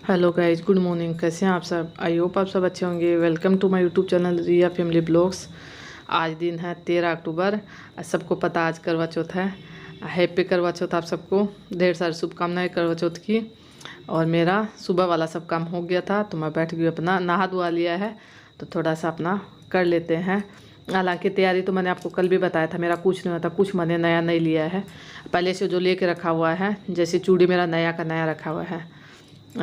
Hello guys, good morning. कैसे हैं आप सब? आई होप आप सब अच्छे होंगे। Welcome to my YouTube channel Riya family blogs. आज दिन है 13 अक्टूबर। सबको पता आज करवा चौथ है। हैप्पी करवा चौथ आप सबको। ढेर सारी शुभकामनाएं करवा चौथ की। और मेरा सुबह वाला सब काम हो गया था तो मैं बैठ गई, अपना नहा धुआ लिया है तो थोड़ा सा अपना कर लेते हैं। हालांकि तैयारी तो मैंने आपको कल भी बताया था, मेरा कुछ नहीं होता, कुछ मैंने नया नहीं लिया है। पहले से जो लेके रखा हुआ है, जैसे चूड़ी मेरा नया का नया रखा हुआ है,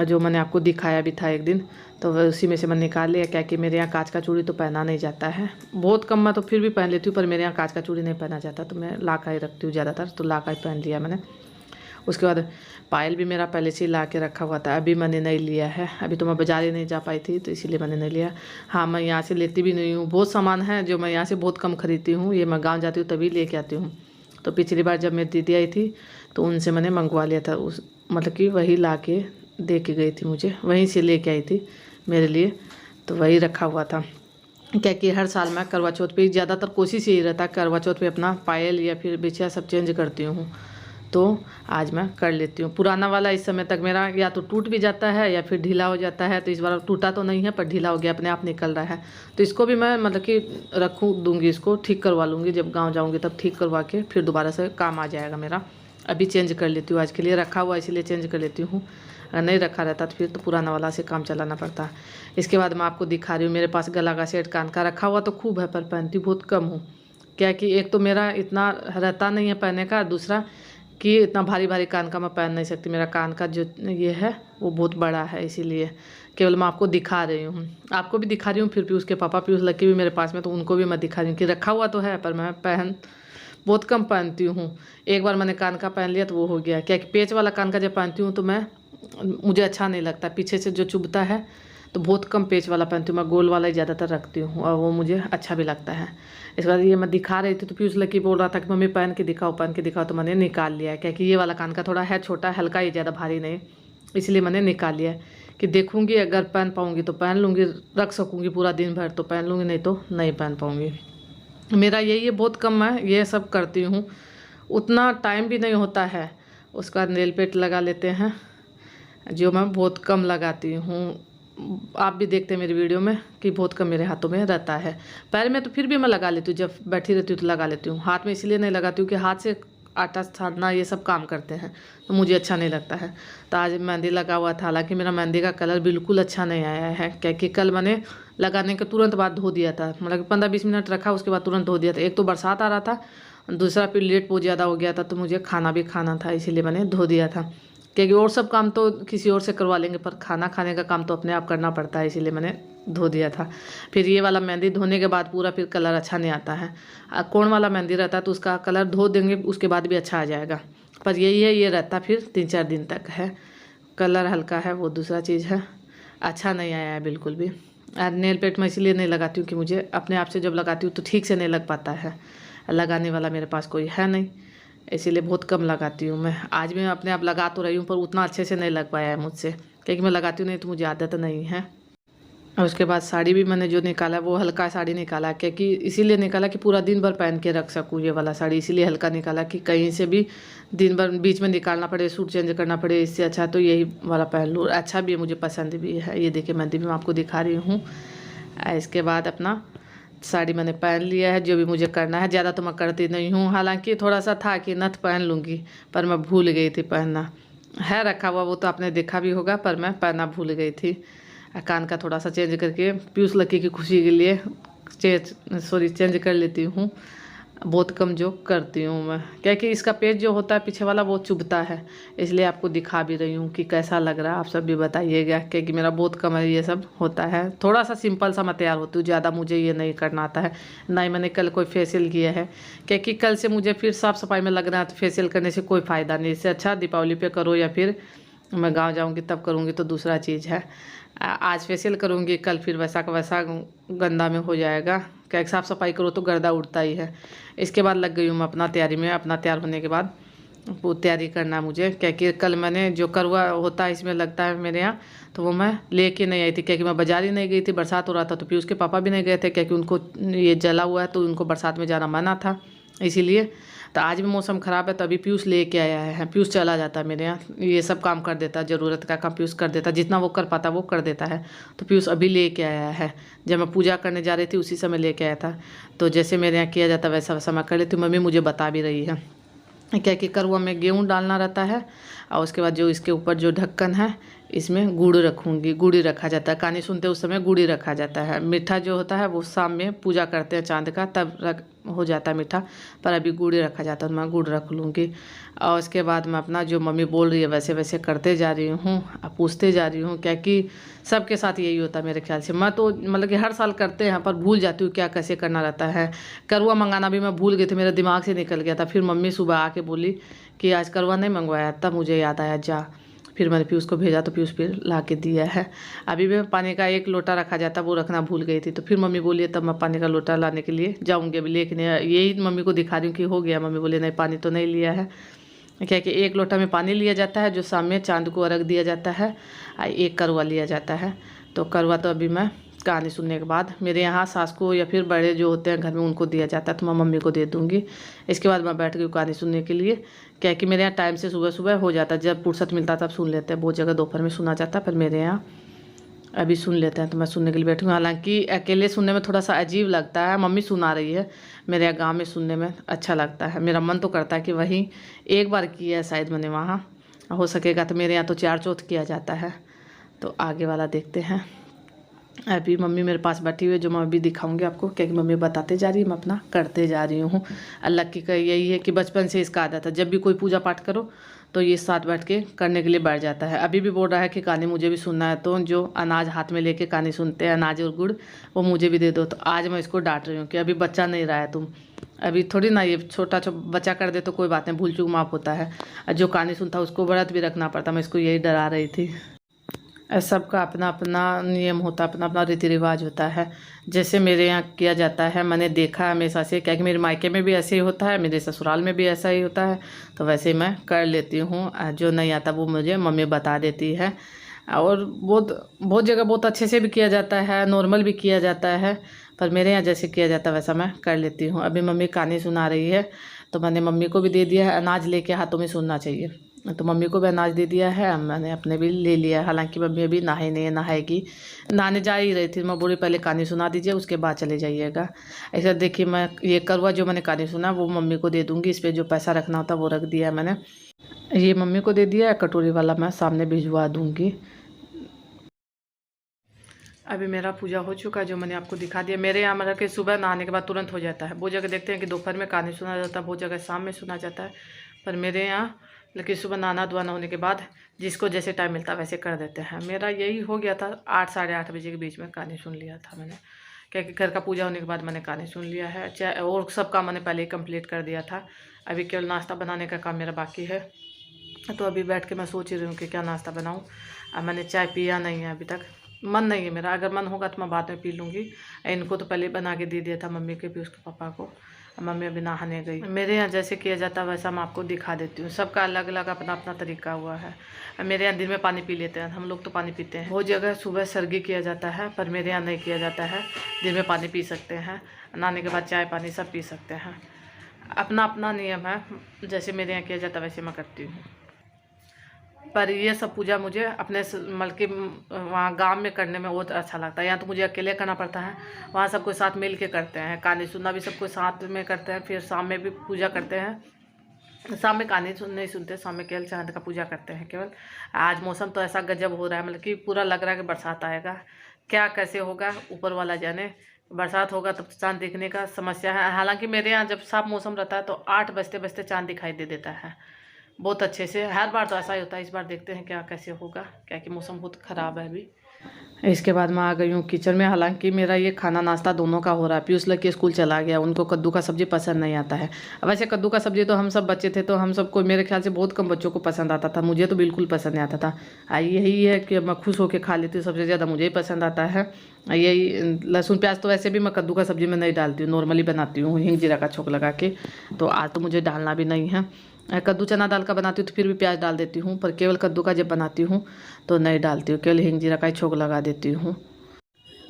जो मैंने आपको दिखाया भी था एक दिन, तो वह उसी में से मैंने निकाल लिया। क्या कि मेरे यहाँ कांच का चूड़ी तो पहना नहीं जाता है, बहुत कम, मैं तो फिर भी पहन लेती हूँ, पर मेरे यहाँ कांच का चूड़ी नहीं पहना जाता, तो मैं ला का ही रखती हूँ ज़्यादातर, तो ला का ही पहन लिया मैंने। उसके बाद पायल भी मेरा पहले से ही ला के रखा हुआ था, अभी मैंने नहीं लिया है। अभी तो मैं बाजार ही नहीं जा पाई थी तो इसीलिए मैंने नहीं लिया। हाँ, मैं यहाँ से लेती भी नहीं हूँ, बहुत सामान है जो मैं यहाँ से बहुत कम खरीदती हूँ, ये मैं गाँव जाती हूँ तभी लेके आती हूँ। तो पिछली बार जब मेरी दीदी आई थी तो उनसे मैंने मंगवा लिया था, उस मतलब कि वही ला के दे के गई थी, मुझे वहीं से लेके आई थी मेरे लिए, तो वही रखा हुआ था। क्या कि हर साल मैं करवा चौथ पे ज़्यादातर कोशिश यही रहता है, करवा चौथ पे अपना पायल या फिर बिछिया सब चेंज करती हूँ, तो आज मैं कर लेती हूँ। पुराना वाला इस समय तक मेरा या तो टूट भी जाता है या फिर ढीला हो जाता है, तो इस बार टूटा तो नहीं है पर ढीला हो गया, अपने आप निकल रहा है। तो इसको भी मैं मतलब कि रखूँ दूँगी, इसको ठीक करवा लूँगी, जब गाँव जाऊँगी तब ठीक करवा के फिर दोबारा से काम आ जाएगा मेरा। अभी चेंज कर लेती हूँ, आज के लिए रखा हुआ इसीलिए चेंज कर लेती हूँ, अगर नहीं रखा रहता तो फिर तो पुराना वाला से काम चलाना पड़ता। इसके बाद मैं आपको दिखा रही हूँ, मेरे पास गला का सेट कान का रखा हुआ तो खूब है, पर पहनती बहुत कम हूँ। क्या कि एक तो मेरा इतना रहता नहीं है पहनने का, दूसरा कि इतना भारी भारी कान का मैं पहन नहीं सकती, मेरा कान का जो ये है वो बहुत बड़ा है, इसीलिए केवल मैं आपको दिखा रही हूँ। आपको भी दिखा रही हूँ, फिर पीयूष के पापा पीयूष लक्की भी मेरे पास में, तो उनको भी मैं दिखा रही हूँ कि रखा हुआ तो है पर मैं बहुत कम पहनती हूँ। एक बार मैंने कान का पहन लिया तो वो हो गया। क्या कि पेच वाला कान का जब पहनती हूँ तो मुझे अच्छा नहीं लगता, पीछे से जो चुभता है, तो बहुत कम पेच वाला पहनती हूँ मैं, गोल वाला ही ज़्यादातर रखती हूँ और वो मुझे अच्छा भी लगता है। इस बार ये मैं दिखा रही थी तो पीयूष लकी बोल रहा था कि मम्मी पहन के दिखाओ पहन के दिखाओ, तो मैंने निकाल लिया है। क्या कि ये वाला कान का थोड़ा है छोटा, हल्का ही, ज़्यादा भारी नहीं, इसलिए मैंने निकाल लिया कि देखूँगी अगर पहन पाऊँगी तो पहन लूँगी, रख सकूँगी पूरा दिन भर तो पहन लूँगी, नहीं तो नहीं पहन पाऊँगी। मेरा यही है, बहुत कम मैं ये सब करती हूँ, उतना टाइम भी नहीं होता है। उसके बाद नेल पेंट लगा लेते हैं, जो मैं बहुत कम लगाती हूँ। आप भी देखते हैं मेरी वीडियो में कि बहुत कम मेरे हाथों में रहता है। पैर में तो फिर भी मैं लगा लेती हूँ, जब बैठी रहती हूँ तो लगा लेती हूँ। हाथ में इसलिए नहीं लगाती हूँ कि हाथ से आटा सानना ये सब काम करते हैं तो मुझे अच्छा नहीं लगता है। तो आज मेहंदी लगा हुआ था, हालांकि मेरा मेहंदी का कलर बिल्कुल अच्छा नहीं आया है, क्योंकि कल मैंने लगाने के तुरंत बाद धो दिया था, मतलब 15-20 मिनट रखा, उसके बाद तुरंत धो दिया था। एक तो बरसात आ रहा था, दूसरा फिर लेट बहुत ज़्यादा हो गया था, तो मुझे खाना भी खाना था, इसीलिए मैंने धो दिया था। क्योंकि और सब काम तो किसी और से करवा लेंगे, पर खाना खाने का काम तो अपने आप करना पड़ता है, इसीलिए मैंने धो दिया था। फिर ये वाला मेहंदी धोने के बाद पूरा फिर कलर अच्छा नहीं आता है। कोण वाला मेहंदी रहता है तो उसका कलर धो देंगे उसके बाद भी अच्छा आ जाएगा, पर यही है, ये रहता फिर 3-4 दिन तक है। कलर हल्का है वो दूसरा चीज़ है, अच्छा नहीं आया है बिल्कुल भी। नेल पेंट मैं इसलिए नहीं लगाती हूँ कि मुझे अपने आप से जब लगाती हूँ तो ठीक से नहीं लग पाता है, लगाने वाला मेरे पास कोई है नहीं, इसीलिए बहुत कम लगाती हूँ मैं। आज भी मैं अपने आप लगा तो रही हूँ पर उतना अच्छे से नहीं लग पाया है मुझसे, क्योंकि मैं लगाती हूँ नहीं तो मुझे आदत नहीं है। और उसके बाद साड़ी भी मैंने जो निकाला वो हल्का साड़ी निकाला, क्योंकि इसीलिए निकाला कि पूरा दिन भर पहन के रख सकूँ ये वाला साड़ी, इसीलिए हल्का निकाला कि कहीं से भी दिन भर बीच में निकालना पड़े, सूट चेंज करना पड़े, इससे अच्छा तो यही वाला पहन लूँ। अच्छा भी है, मुझे पसंद भी है। ये देखिए मेहंदी भी मैं आपको दिखा रही हूँ। इसके बाद अपना साड़ी मैंने पहन लिया है, जो भी मुझे करना है, ज़्यादा तो मैं करती नहीं हूँ। हालांकि थोड़ा सा था कि नथ पहन लूँगी पर मैं भूल गई थी पहनना, है रखा हुआ वो तो आपने देखा भी होगा, पर मैं पहनना भूल गई थी। कान का थोड़ा सा चेंज करके पीयूष लकी की खुशी के लिए चेंज कर लेती हूँ। बहुत कम जो करती हूँ मैं, क्योंकि इसका पेज जो होता है पीछे वाला वो चुभता है, इसलिए आपको दिखा भी रही हूँ कि कैसा लग रहा है। आप सब भी बताइएगा, क्योंकि मेरा बहुत कम है ये सब होता है। थोड़ा सा सिंपल सा मैं तैयार होती हूँ, ज़्यादा मुझे ये नहीं करना आता है, ना ही मैंने कल कोई फेशियल किया है, क्योंकि कल से मुझे फिर साफ़ सफाई में लगना है, तो फेशियल करने से कोई फ़ायदा नहीं। इससे अच्छा दीपावली पे करो या फिर मैं गाँव जाऊँगी तब करूँगी, तो दूसरा चीज़ है। आज फेशियल करूँगी, कल फिर वैसा का वैसा गंदा में हो जाएगा, क्या साफ़ सफाई करो तो गर्दा उड़ता ही है। इसके बाद लग गई हूँ मैं अपना तैयारी में। अपना तैयार होने के बाद वो तैयारी करना मुझे, क्योंकि कल मैंने जो करवा होता है इसमें लगता है मेरे यहाँ, तो वो मैं लेके नहीं आई थी, क्योंकि मैं बाजार ही नहीं गई थी, बरसात हो रहा था। तो पीयूष के पापा भी नहीं गए थे, क्योंकि उनको ये जला हुआ है तो उनको बरसात में जाना मना था, इसीलिए तो आज भी मौसम ख़राब है तो अभी पीयूष लेके आया है। पीयूष चला जाता है मेरे यहाँ, ये सब काम कर देता है, ज़रूरत का काम पीयूष कर देता है, जितना वो कर पाता वो कर देता है। तो पीयूष अभी लेके आया है, जब मैं पूजा करने जा रही थी उसी समय लेके आया था। तो जैसे मेरे यहाँ किया जाता वैसा वैसा मैं कर लेती हूँ। मम्मी मुझे बता भी रही है क्या कि करुआ में गेहूँ डालना रहता है और उसके बाद जो इसके ऊपर जो ढक्कन है इसमें गुड़ रखूँगी। गुड़ ही रखा जाता है, कहानी सुनते उस समय गुड़ ही रखा जाता है। मीठा जो होता है वो शाम में पूजा करते हैं चांद का, तब हो जाता है मीठा, पर अभी गुड़ ही रखा जाता है तो मैं गुड़ रख लूँगी। और उसके बाद मैं अपना जो मम्मी बोल रही है वैसे वैसे करते जा रही हूँ, पूछते जा रही हूँ, क्या कि सबके साथ यही होता है मेरे ख्याल से। मैं तो मतलब कि हर साल करते हैं पर भूल जाती हूँ क्या कैसे करना रहता है। करुआ मंगाना भी मैं भूल गई थी, मेरे दिमाग से निकल गया था। फिर मम्मी सुबह आके बोली कि आज करुआ नहीं मंगवाया, तब मुझे याद आया जा। फिर मैंने पीयूष को भेजा तो पीयूष फिर ला के दिया है। अभी भी पानी का 1 लोटा रखा जाता, वो रखना भूल गई थी। तो फिर मम्मी बोली तब मैं पानी का लोटा लाने के लिए जाऊँगी अभी लेके। यही मम्मी को दिखा रही हूँ कि हो गया। मम्मी बोले नहीं पानी तो नहीं लिया है, क्या कि 1 लोटा में पानी लिया जाता है जो शाम में चांद को अर्घ दिया जाता है, और 1 करुआ लिया जाता है। तो करुआ तो अभी मैं कहानी सुनने के बाद मेरे यहाँ सास को या फिर बड़े जो होते हैं घर में उनको दिया जाता है, तो मैं मम्मी को दे दूँगी। इसके बाद मैं बैठ गई कहानी सुनने के लिए, क्या कि मेरे यहाँ टाइम से सुबह सुबह हो जाता है, जब फुर्सत मिलता तब सुन लेते हैं। बहुत जगह दोपहर में सुना जाता है पर मेरे यहाँ अभी सुन लेते हैं, तो मैं सुनने के लिए बैठी हूँ। हालांकि अकेले सुनने में थोड़ा सा अजीब लगता है, मम्मी सुना रही है, मेरे यहाँ गाँव में सुनने में अच्छा लगता है। मेरा मन तो करता है कि वहीं एक बार किया है शायद मैंने, वहाँ हो सकेगा तो। मेरे यहाँ तो 4 चौथ किया जाता है, तो आगे वाला देखते हैं। अभी मम्मी मेरे पास बैठी हुई है, जो मैं अभी दिखाऊंगी आपको, क्योंकि मम्मी बताते जा रही है, मैं अपना करते जा रही हूँ। अल्लाह की का यही है कि बचपन से इसका आदत है, जब भी कोई पूजा पाठ करो तो ये साथ बैठ के करने के लिए बैठ जाता है। अभी भी बोल रहा है कि कहानी मुझे भी सुनना है, तो जो अनाज हाथ में लेके कहानी सुनते हैं, अनाज और गुड़, वो मुझे भी दे दो। तो आज मैं इसको डांट रही हूँ कि अभी बच्चा नहीं रहा है तुम, अभी थोड़ी ना ये छोटा बच्चा कर दे तो कोई बात नहीं, भूल चूक माफ़ होता है। जो कहानी सुनता उसको व्रत भी रखना पड़ता, मैं इसको यही डरा रही थी। सबका अपना अपना नियम होता है, अपना अपना रीति रिवाज होता है। जैसे मेरे यहाँ किया जाता है, मैंने देखा हमेशा से, क्या कि मेरे मायके में भी ऐसे ही होता है, मेरे ससुराल में भी ऐसा ही होता है, तो वैसे ही मैं कर लेती हूँ। जो नहीं आता वो मुझे मम्मी बता देती है। और बहुत जगह बहुत अच्छे से भी किया जाता है, नॉर्मल भी किया जाता है, पर मेरे यहाँ जैसे किया जाता है वैसा मैं कर लेती हूँ। अभी मम्मी कहानी सुना रही है तो मैंने मम्मी को भी दे दिया है। अनाज लेके हाथों में सुनना चाहिए, तो मम्मी को भी अनाज दे दिया है, मैंने अपने भी ले लिया है। हालांकि मम्मी अभी नहाई नहीं है, नहाएगी, नहाने जा ही रही थी। मैं बोली पहले कहानी सुना दीजिए उसके बाद चले जाइएगा। ऐसा देखिए, मैं ये करुआ जो मैंने कहानी सुना वो मम्मी को दे दूँगी। इस पर जो पैसा रखना होता वो रख दिया है मैंने, ये मम्मी को दे दिया है। कटोरी वाला मैं सामने भिजवा दूँगी। अभी मेरा पूजा हो चुका है, जो मैंने आपको दिखा दिया। मेरे यहाँ मतलब कि सुबह नहाने के बाद तुरंत हो जाता है। बहुत जगह देखते हैं कि दोपहर में कहानी सुना जाता है, बहुत जगह शाम में सुना जाता है, पर मेरे यहाँ लेकिन सुबह नहाना धोना होने के बाद जिसको जैसे टाइम मिलता है वैसे कर देते हैं। मेरा यही हो गया था, 8 साढ़े 8 बजे के बीच में कहानी सुन लिया था मैंने, क्योंकि घर का पूजा होने के बाद मैंने कहानी सुन लिया है। चाहे और सब काम मैंने पहले ही कंप्लीट कर दिया था। अभी केवल नाश्ता बनाने का काम मेरा बाकी है, तो अभी बैठ के मैं सोच रही हूँ कि क्या नाश्ता बनाऊँ। मैंने चाय पिया नहीं है अभी तक, मन नहीं है मेरा। अगर मन होगा तो मैं बाद में पी लूँगी। इनको तो पहले बना के दे दिया था मम्मी के भी, उसके पापा को। मम्मी अभी नहाने गई। मेरे यहाँ जैसे किया जाता है वैसा मैं आपको दिखा देती हूँ। सबका अलग अलग अपना अपना तरीका हुआ है। मेरे यहाँ दिन में पानी पी लेते हैं, हम लोग तो पानी पीते हैं। बहुत जगह सुबह सर्गी किया जाता है, पर मेरे यहाँ नहीं किया जाता है। दिन में पानी पी सकते हैं, नहाने के बाद चाय पानी सब पी सकते हैं। अपना अपना नियम है, जैसे मेरे यहाँ किया जाता है वैसे मैं करती हूँ। पर ये सब पूजा मुझे अपने मतलब कि वहाँ गांव में करने में बहुत अच्छा लगता है। यहाँ तो मुझे अकेले करना पड़ता है, वहाँ सबको साथ मिल के करते हैं। कहानी सुनना भी सबको साथ में करते हैं, फिर शाम में भी पूजा करते हैं। शाम में कहानी नहीं सुनते, शाम में केवल चांद का पूजा करते हैं केवल। आज मौसम तो ऐसा गजब हो रहा है, मतलब कि पूरा लग रहा है कि बरसात आएगा। क्या कैसे होगा ऊपर वाला जाने। बरसात होगा तब तो चाँद देखने का समस्या है। हालांकि मेरे यहाँ जब साफ मौसम रहता है तो 8 बजते बजते चाँद दिखाई दे देता है बहुत अच्छे से। हर बार तो ऐसा ही होता है, इस बार देखते हैं क्या कैसे होगा, क्या कि मौसम बहुत ख़राब है अभी। इसके बाद मैं आ गई हूँ किचन में। हालांकि मेरा ये खाना नाश्ता दोनों का हो रहा है। पीयूष लड़के स्कूल चला गया, उनको कद्दू का सब्ज़ी पसंद नहीं आता है। वैसे कद्दू का सब्ज़ी तो हम सब बच्चे थे तो हम सबको, मेरे ख्याल से बहुत कम बच्चों को पसंद आता था, मुझे तो बिल्कुल पसंद नहीं आता था। यही है कि मैं खुश होकर खा लेती हूँ, सबसे ज़्यादा मुझे ही पसंद आता है। यही लहसुन प्याज तो वैसे भी मैं कद्दू का सब्ज़ी में नहीं डालती हूँ, नॉर्मली बनाती हूँ हिंग जीरा का छोंक लगा के। तो आज तो मुझे डालना भी नहीं है। कद्दू चना दाल का बनाती हूँ तो फिर भी प्याज डाल देती हूँ, पर केवल कद्दू का जब बनाती हूँ तो नहीं डालती हूँ, केवल हिंग जीरा का ही छोंक लगा देती हूँ।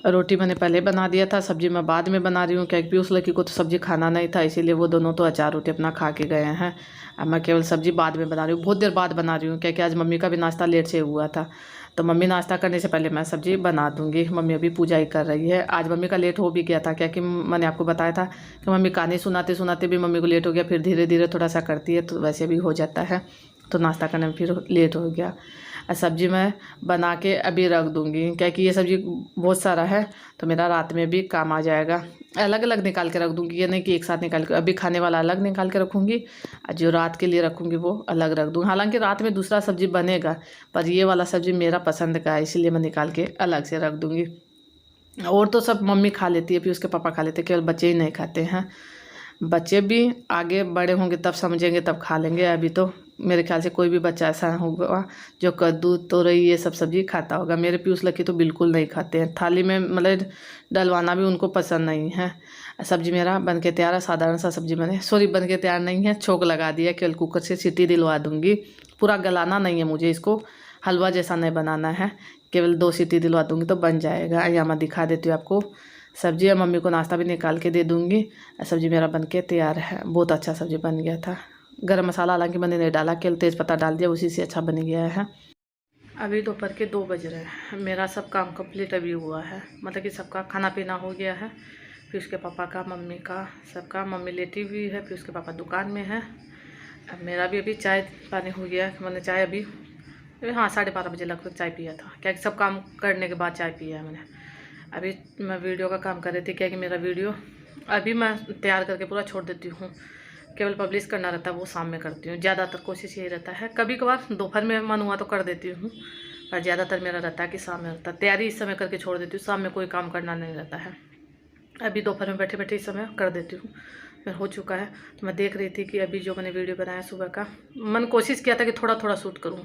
रोटी मैंने पहले बना दिया था, सब्जी मैं बाद में बना रही हूँ क्योंकि पीयूष लड़की को तो सब्जी खाना नहीं था, इसीलिए वो दोनों तो अचार रोटी अपना खा के गए हैं। अब मैं केवल सब्जी बाद में बना रही हूँ, बहुत देर बाद बना रही हूँ क्योंकि आज मम्मी का भी नाश्ता लेट से हुआ था। तो मम्मी नाश्ता करने से पहले मैं सब्जी बना दूँगी। मम्मी अभी पूजा ही कर रही है। आज मम्मी का लेट हो भी गया था क्योंकि मैंने आपको बताया था कि मम्मी कहानी सुनाते सुनाते भी मम्मी को लेट हो गया, फिर धीरे धीरे थोड़ा सा करती है तो वैसे भी हो जाता है। तो नाश्ता करने में फिर लेट हो गया। सब्जी मैं बना के अभी रख दूँगी क्योंकि ये सब्जी बहुत सारा है तो मेरा रात में भी काम आ जाएगा। अलग अलग निकाल के रख दूँगी, ये नहीं कि एक साथ निकाल के, अभी खाने वाला अलग निकाल के रखूँगी और जो रात के लिए रखूँगी वो अलग रख दूँगी। हालांकि रात में दूसरा सब्जी बनेगा पर ये वाला सब्जी मेरा पसंद का है, इसलिए मैं निकाल के अलग से रख दूँगी। और तो सब मम्मी खा लेती है, फिर उसके पापा खा लेते हैं, केवल बच्चे ही नहीं खाते हैं। बच्चे भी आगे बड़े होंगे तब समझेंगे तब खा लेंगे। अभी तो मेरे ख्याल से कोई भी बच्चा ऐसा होगा जो कद्दू तोरई ये सब सब्जी खाता होगा। मेरे पीयूष लड़की तो बिल्कुल नहीं खाते हैं, थाली में मतलब डलवाना भी उनको पसंद नहीं है। सब्जी मेरा बन के तैयार है, साधारण सा सब्जी बन के तैयार नहीं है, छोंक लगा दिया, केवल कुकर से सीटी दिलवा दूँगी। पूरा गलाना नहीं है मुझे, इसको हलवा जैसा नहीं बनाना है, केवल 2 सीटी दिलवा दूँगी तो बन जाएगा। यहाँ मैं दिखा देती हूँ आपको सब्जी, और मम्मी को नाश्ता भी निकाल के दे दूँगी। सब्जी मेरा बन के तैयार है, बहुत अच्छा सब्जी बन गया था। गरम मसाला हालांकि मैंने नहीं डाला, केवल तेज़पत्ता डाल दिया, उसी से अच्छा बन गया है। अभी दोपहर के 2 बज रहे हैं, मेरा सब काम कंप्लीट अभी हुआ है, मतलब कि सबका खाना पीना हो गया है। फिर उसके पापा का, मम्मी का, सबका। मम्मी लेटी हुई है, फिर उसके पापा दुकान में है। अब मेरा भी अभी चाय पानी हो गया है। मैंने चाय अभी 12:30 बजे लगभग चाय पिया था, क्या सब काम करने के बाद चाय पिया है मैंने। अभी मैं वीडियो का काम कर रही थी, क्या कि मेरा वीडियो अभी मैं तैयार करके पूरा छोड़ देती हूँ, केवल पब्लिश करना रहता है वो शाम में करती हूँ। ज़्यादातर कोशिश यही रहता है, कभी कभार दोपहर में मन हुआ तो कर देती हूँ, पर ज़्यादातर मेरा रहता है कि शाम में रहता है। तैयारी इस समय करके छोड़ देती हूँ, शाम में कोई काम करना नहीं रहता है। अभी दोपहर में बैठे बैठे इस समय कर देती हूँ। फिर हो चुका है तो मैं देख रही थी कि अभी जो मैंने वीडियो बनाया सुबह का, मैंने कोशिश किया था कि थोड़ा थोड़ा शूट करूँ,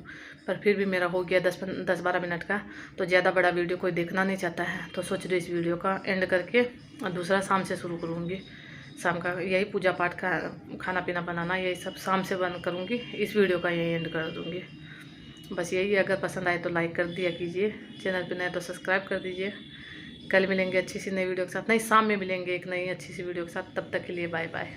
पर फिर भी मेरा हो गया 10-12 मिनट का। तो ज़्यादा बड़ा वीडियो कोई देखना नहीं चाहता है, तो सोच रही इस वीडियो का एंड करके और दूसरा शाम से शुरू करूँगी। शाम का यही पूजा पाठ का, खाना पीना बनाना, यही सब शाम से बंद करूँगी। इस वीडियो का यही एंड कर दूँगी। बस यही, अगर पसंद आए तो लाइक कर दिया कीजिए, चैनल पर नए तो सब्सक्राइब कर दीजिए। कल मिलेंगे अच्छी सी नई वीडियो के साथ, नहीं शाम में मिलेंगे एक नई अच्छी सी वीडियो के साथ। तब तक के लिए बाय बाय।